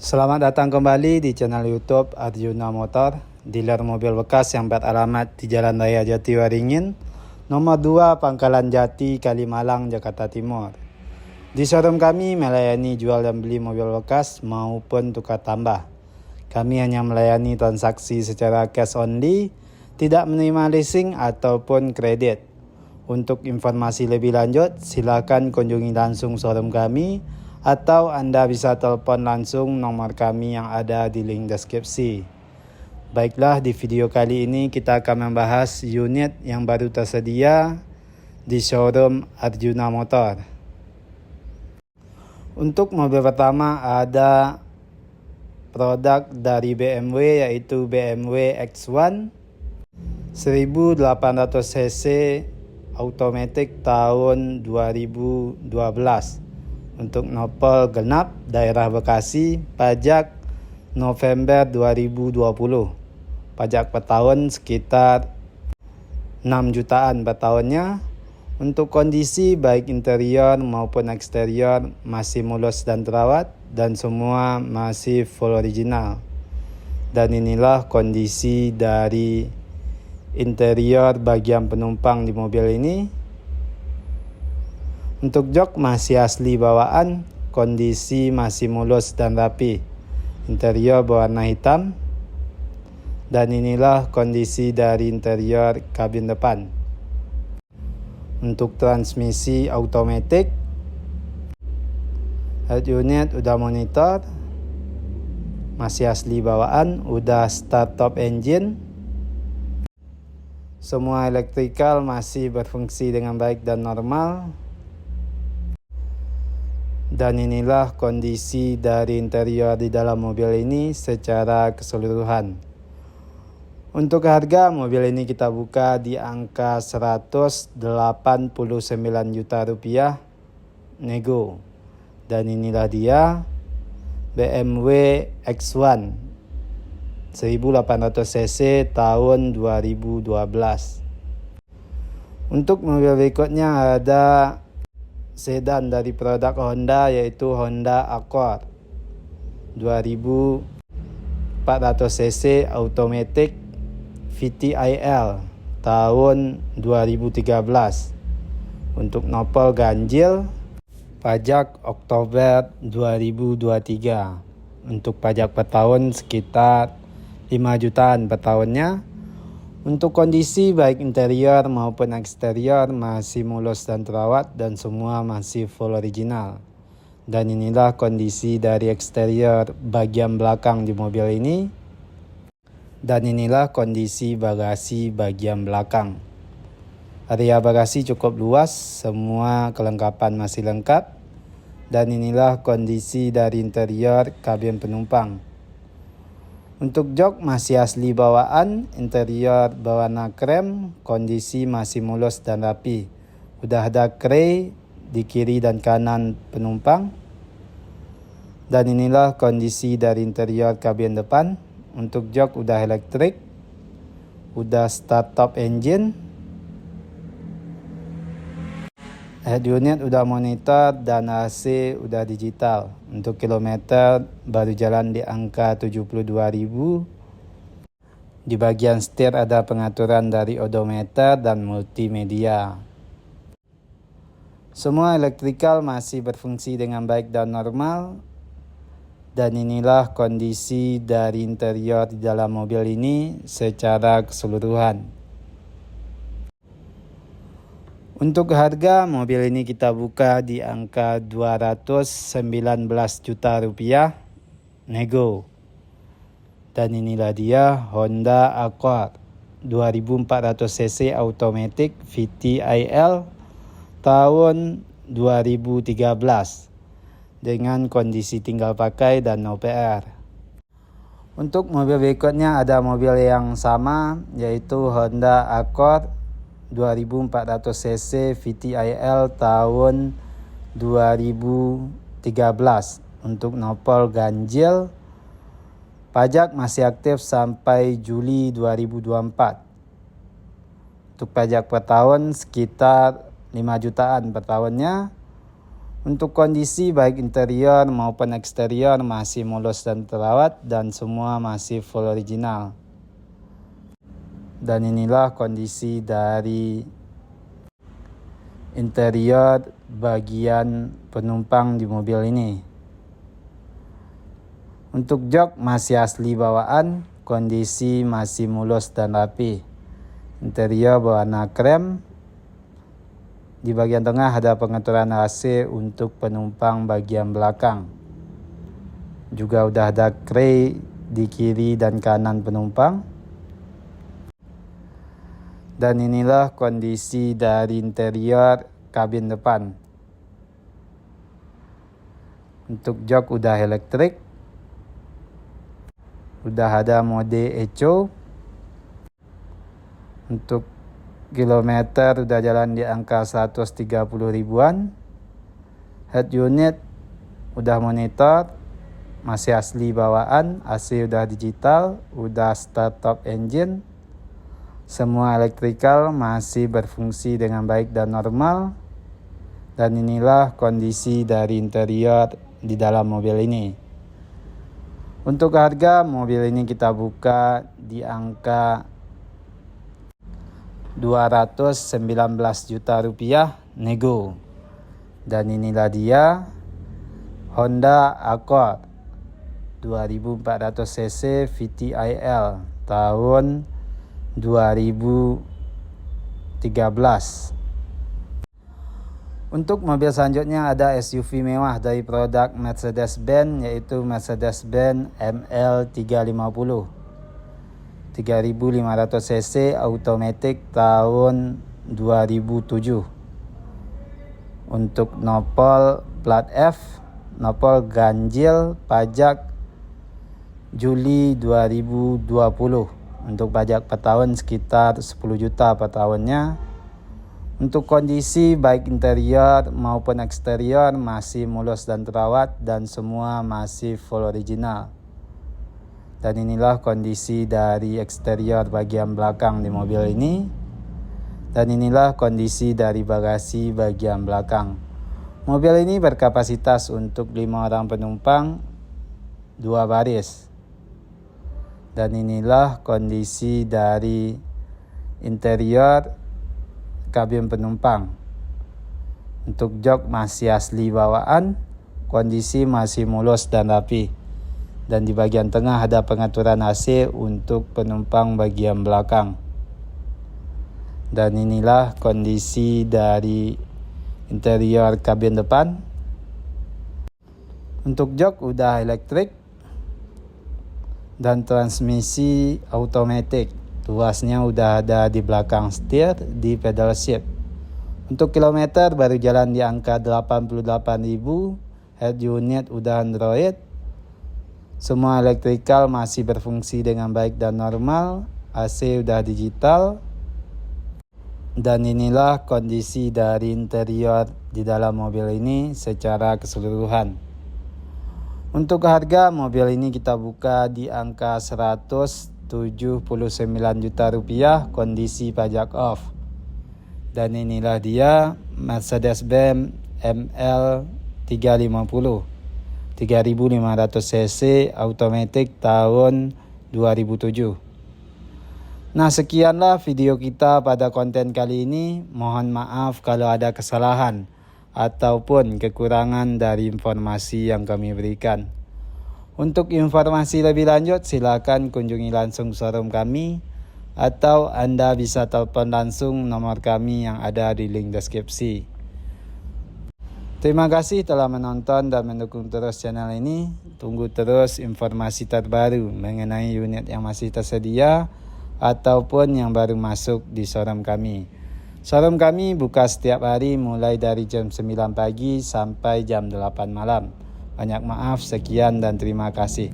Selamat datang kembali di channel YouTube Arjuna Motor, dealer mobil bekas yang beralamat di Jalan Raya Jati Waringin, nomor 2 Pangkalan Jati, Kalimalang, Jakarta Timur. Di showroom kami melayani jual dan beli mobil bekas maupun tukar tambah. Kami hanya melayani transaksi secara cash only, tidak menerima leasing ataupun kredit. Untuk informasi lebih lanjut, silakan kunjungi langsung showroom kami atau Anda bisa telepon langsung nomor kami yang ada di link deskripsi. Baiklah, di video kali ini kita akan membahas unit yang baru tersedia di showroom Arjuna Motor. Untuk mobil pertama ada produk dari BMW yaitu BMW X1 1800 cc automatic tahun 2012 untuk nopol genap daerah Bekasi, pajak November 2020. Pajak per tahun sekitar 6 jutaan per tahunnya. Untuk kondisi baik interior maupun eksterior masih mulus dan terawat dan semua masih full original. Dan inilah kondisi dari interior bagian penumpang di mobil ini. Untuk jok masih asli bawaan, kondisi masih mulus dan rapi. Interior berwarna hitam. Dan inilah kondisi dari interior kabin depan. Untuk transmisi automatic, head unit udah monitor, masih asli bawaan, udah start top engine. Semua elektrikal masih berfungsi dengan baik dan normal. Dan inilah kondisi dari interior di dalam mobil ini secara keseluruhan. Untuk harga mobil ini kita buka di angka 189 juta rupiah nego. Dan inilah dia BMW X1 1800 cc tahun 2012. Untuk mobil berikutnya ada sedan dari produk Honda yaitu Honda Accord 2400 cc automatic VTIL tahun 2013 untuk nopol ganjil, pajak Oktober 2023. Untuk pajak per tahun sekitar 5 jutaan per tahunnya. Untuk kondisi baik interior maupun eksterior masih mulus dan terawat dan semua masih full original. Dan inilah kondisi dari eksterior bagian belakang di mobil ini. Dan inilah kondisi bagasi bagian belakang. Area bagasi cukup luas, semua kelengkapan masih lengkap. Dan inilah kondisi dari interior kabin penumpang. Untuk jok masih asli bawaan, interior berwarna krem, kondisi masih mulus dan rapi. Udah ada kray di kiri dan kanan penumpang. Dan inilah kondisi dari interior kabin depan. Untuk jok udah elektrik, udah start top engine. Head unit udah monitor dan AC udah digital. Untuk kilometer baru jalan di angka 72.000. Di bagian setir ada pengaturan dari odometer dan multimedia. Semua elektrikal masih berfungsi dengan baik dan normal. Dan inilah kondisi dari interior di dalam mobil ini secara keseluruhan. Untuk harga mobil ini kita buka di angka 219 juta rupiah nego. Dan inilah dia Honda Accord 2400 cc automatic VTIL tahun 2013 dengan kondisi tinggal pakai dan no PR. Untuk mobil berikutnya ada mobil yang sama yaitu Honda Accord 2400 cc VTIL tahun 2013 untuk nopol ganjil, pajak masih aktif sampai Juli 2024. Untuk pajak per tahun sekitar 5 jutaan per tahunnya. Untuk kondisi baik interior maupun eksterior masih mulus dan terawat dan semua masih full original. Dan inilah kondisi dari interior bagian penumpang di mobil ini. Untuk jok masih asli bawaan, kondisi masih mulus dan rapi. Interior berwarna krem. Di bagian tengah ada pengaturan AC untuk penumpang bagian belakang. Juga udah ada tray di kiri dan kanan penumpang. Dan inilah kondisi dari interior kabin depan. Untuk jok udah elektrik. Udah ada mode eco. Untuk kilometer udah jalan di angka 130 ribuan. Head unit udah monitor, masih asli bawaan, AC udah digital, udah start top engine. Semua elektrikal masih berfungsi dengan baik dan normal. Dan inilah kondisi dari interior di dalam mobil ini. Untuk harga mobil ini kita buka di angka 219 juta rupiah nego. Dan inilah dia Honda Accord 2400 cc VTIL tahun 2013. Untuk mobil selanjutnya ada SUV mewah dari produk Mercedes-Benz, yaitu Mercedes-Benz ML350 3500 cc automatic tahun 2007. Untuk nopol plat F, nopol ganjil pajak Juli 2020. Untuk pajak per tahun sekitar 10 juta per tahunnya. Untuk kondisi baik interior maupun eksterior masih mulus dan terawat dan semua masih full original. Dan inilah kondisi dari eksterior bagian belakang di mobil ini. Dan inilah kondisi dari bagasi bagian belakang. Mobil ini berkapasitas untuk 5 orang penumpang, 2 baris. Dan inilah kondisi dari interior kabin penumpang. Untuk jok masih asli bawaan, kondisi masih mulus dan rapi. Dan di bagian tengah ada pengaturan AC untuk penumpang bagian belakang. Dan inilah kondisi dari interior kabin depan. Untuk jok udah elektrik dan transmisi automatic. Tuasnya udah ada di belakang setir, di pedal shift. Untuk kilometer baru jalan di angka 88.000. Head unit udah Android. Semua elektrikal masih berfungsi dengan baik dan normal. AC udah digital. Dan inilah kondisi dari interior di dalam mobil ini secara keseluruhan. Untuk harga mobil ini kita buka di angka 179 juta rupiah kondisi pajak off. Dan inilah dia Mercedes-Benz ML350 3500 cc automatic tahun 2007. Nah, sekianlah video kita pada konten kali ini. Mohon maaf kalau ada kesalahan ataupun kekurangan dari informasi yang kami berikan. Untuk informasi lebih lanjut silakan kunjungi langsung showroom kami atau Anda bisa telepon langsung nomor kami yang ada di link deskripsi. Terima kasih telah menonton dan mendukung terus channel ini. Tunggu terus informasi terbaru mengenai unit yang masih tersedia ataupun yang baru masuk di showroom kami. Showroom kami buka setiap hari mulai dari jam 9 pagi sampai jam 8 malam. Banyak maaf, sekian dan terima kasih.